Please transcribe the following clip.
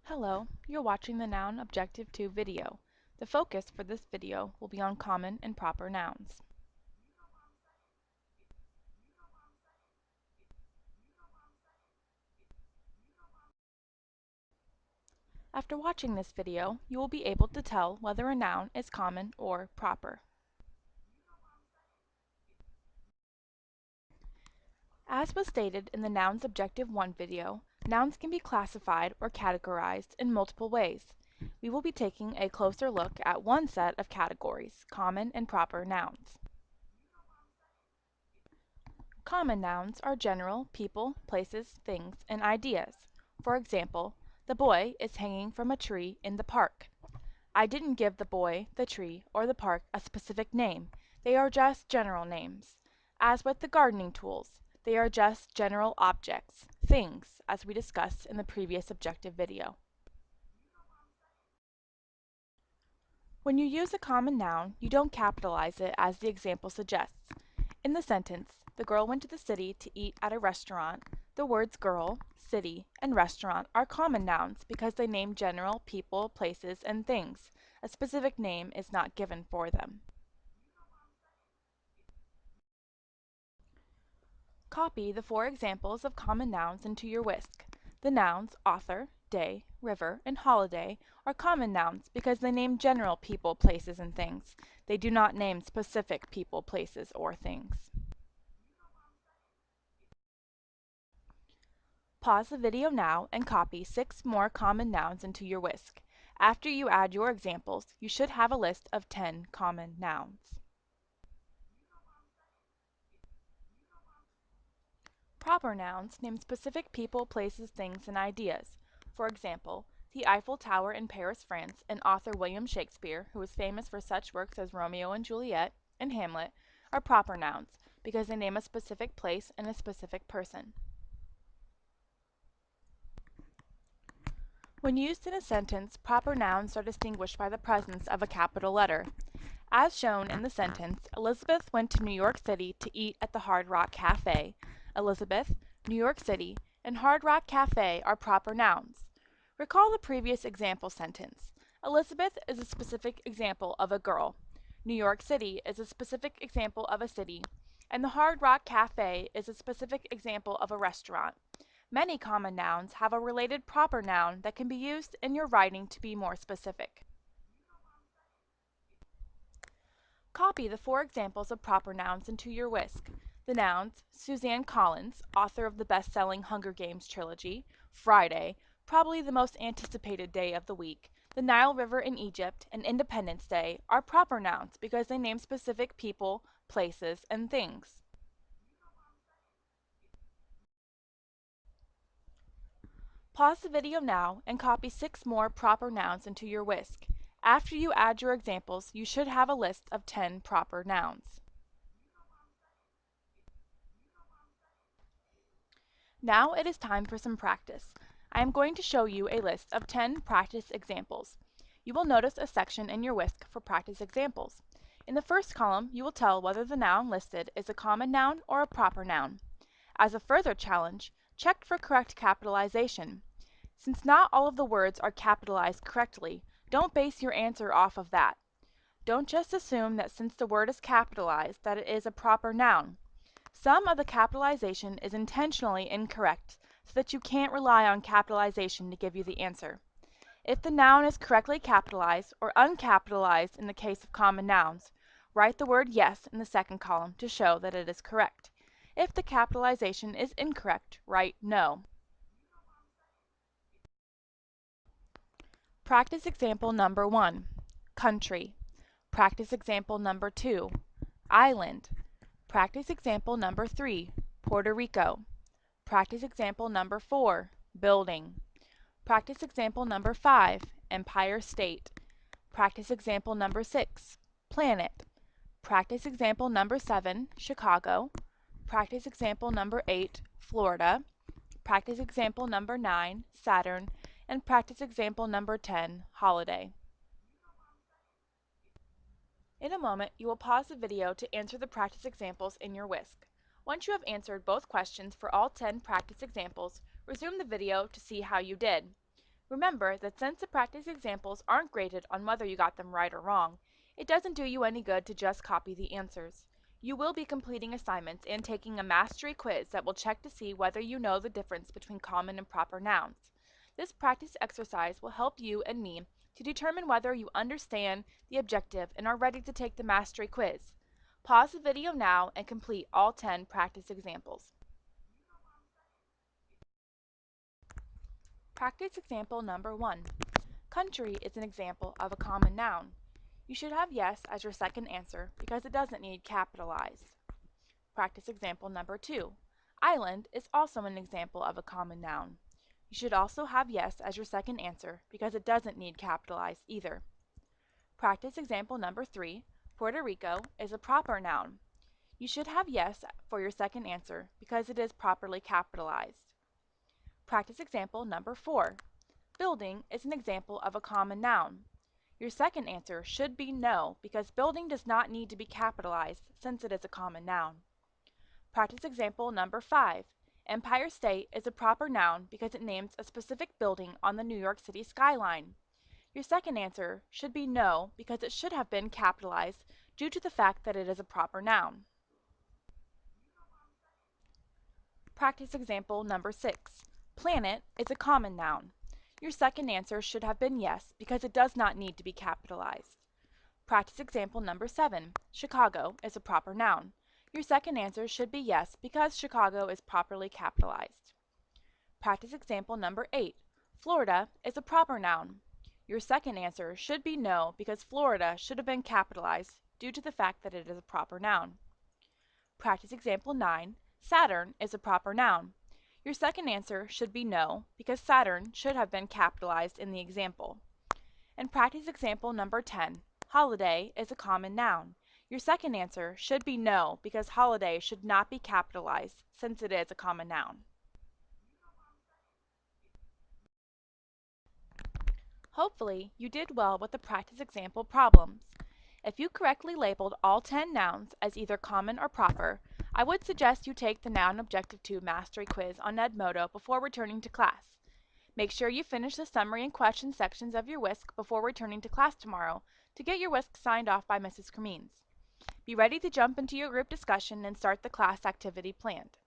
Hello, you're watching the Noun Objective 2 video. The focus for this video will be on common and proper nouns. After watching this video, you will be able to tell whether a noun is common or proper. As was stated in the Nouns Objective 1 video, nouns can be classified or categorized in multiple ways. We will be taking a closer look at one set of categories, common and proper nouns. Common nouns are general people, places, things, and ideas. For example, the boy is hanging from a tree in the park. I didn't give the boy, the tree, or the park a specific name. They are just general names. As with the gardening tools, they are just general objects, things, as we discussed in the previous objective video. When you use a common noun, you don't capitalize it as the example suggests. In the sentence, the girl went to the city to eat at a restaurant, the words girl, city, and restaurant are common nouns because they name general people, places, and things. A specific name is not given for them. Copy the 4 examples of common nouns into your whisk. The nouns author, day, river, and holiday are common nouns because they name general people, places, and things. They do not name specific people, places, or things. Pause the video now and copy 6 more common nouns into your whisk. After you add your examples, you should have a list of 10 common nouns. Proper nouns name specific people, places, things, and ideas. For example, the Eiffel Tower in Paris, France, and author William Shakespeare, who is famous for such works as Romeo and Juliet and Hamlet, are proper nouns because they name a specific place and a specific person. When used in a sentence, proper nouns are distinguished by the presence of a capital letter. As shown in the sentence, Elizabeth went to New York City to eat at the Hard Rock Cafe. Elizabeth, New York City, and Hard Rock Cafe are proper nouns. Recall the previous example sentence. Elizabeth is a specific example of a girl. New York City is a specific example of a city. And the Hard Rock Cafe is a specific example of a restaurant. Many common nouns have a related proper noun that can be used in your writing to be more specific. Copy the 4 examples of proper nouns into your whisk. The nouns Suzanne Collins, author of the best-selling Hunger Games trilogy, Friday, probably the most anticipated day of the week, the Nile River in Egypt, and Independence Day are proper nouns because they name specific people, places, and things. Pause the video now and copy 6 more proper nouns into your whisk. After you add your examples, you should have a list of 10 proper nouns. Now it is time for some practice. I am going to show you a list of 10 practice examples. You will notice a section in your whisk for practice examples. In the first column, you will tell whether the noun listed is a common noun or a proper noun. As a further challenge, check for correct capitalization. Since not all of the words are capitalized correctly, don't base your answer off of that. Don't just assume that since the word is capitalized that it is a proper noun. Some of the capitalization is intentionally incorrect so that you can't rely on capitalization to give you the answer. If the noun is correctly capitalized or uncapitalized in the case of common nouns, write the word yes in the second column to show that it is correct. If the capitalization is incorrect, write no. Practice example number 1, country. Practice example number 2, island. Practice example number 3, Puerto Rico. Practice example number 4, building. Practice example number 5, Empire State. Practice example number 6, planet. Practice example number 7, Chicago. Practice example number 8, Florida. Practice example number 9, Saturn. And practice example number 10, holiday. In a moment, you will pause the video to answer the practice examples in your whisk. Once you have answered both questions for all 10 practice examples, resume the video to see how you did. Remember that since the practice examples aren't graded on whether you got them right or wrong, it doesn't do you any good to just copy the answers. You will be completing assignments and taking a mastery quiz that will check to see whether you know the difference between common and proper nouns. This practice exercise will help you and me to determine whether you understand the objective and are ready to take the mastery quiz. Pause the video now and complete all 10 practice examples. Practice example number 1. Country is an example of a common noun. You should have yes as your second answer because it doesn't need capitalized. Practice example number 2. Island is also an example of a common noun. You should also have yes as your second answer because it doesn't need capitalized either. Practice example number 3. Puerto Rico is a proper noun. You should have yes for your second answer because it is properly capitalized. Practice example number 4. Building is an example of a common noun. Your second answer should be no because building does not need to be capitalized since it is a common noun. Practice example number 5. Empire State is a proper noun because it names a specific building on the New York City skyline. Your second answer should be no because it should have been capitalized due to the fact that it is a proper noun. Practice example number 6. Planet is a common noun. Your second answer should have been yes because it does not need to be capitalized. Practice example number 7. Chicago is a proper noun. Your second answer should be yes because Chicago is properly capitalized. Practice example number 8. Florida is a proper noun. Your second answer should be no because Florida should have been capitalized due to the fact that it is a proper noun. Practice example 9. Saturn is a proper noun. Your second answer should be no because Saturn should have been capitalized in the example. And practice example number 10. Holiday is a common noun. Your second answer should be no because holiday should not be capitalized since it is a common noun. Hopefully, you did well with the practice example problems. If you correctly labeled all 10 nouns as either common or proper, I would suggest you take the Noun Objective 2 Mastery Quiz on Edmodo before returning to class. Make sure you finish the summary and question sections of your WISC before returning to class tomorrow to get your WISC signed off by Mrs. Cremines. Be ready to jump into your group discussion and start the class activity planned.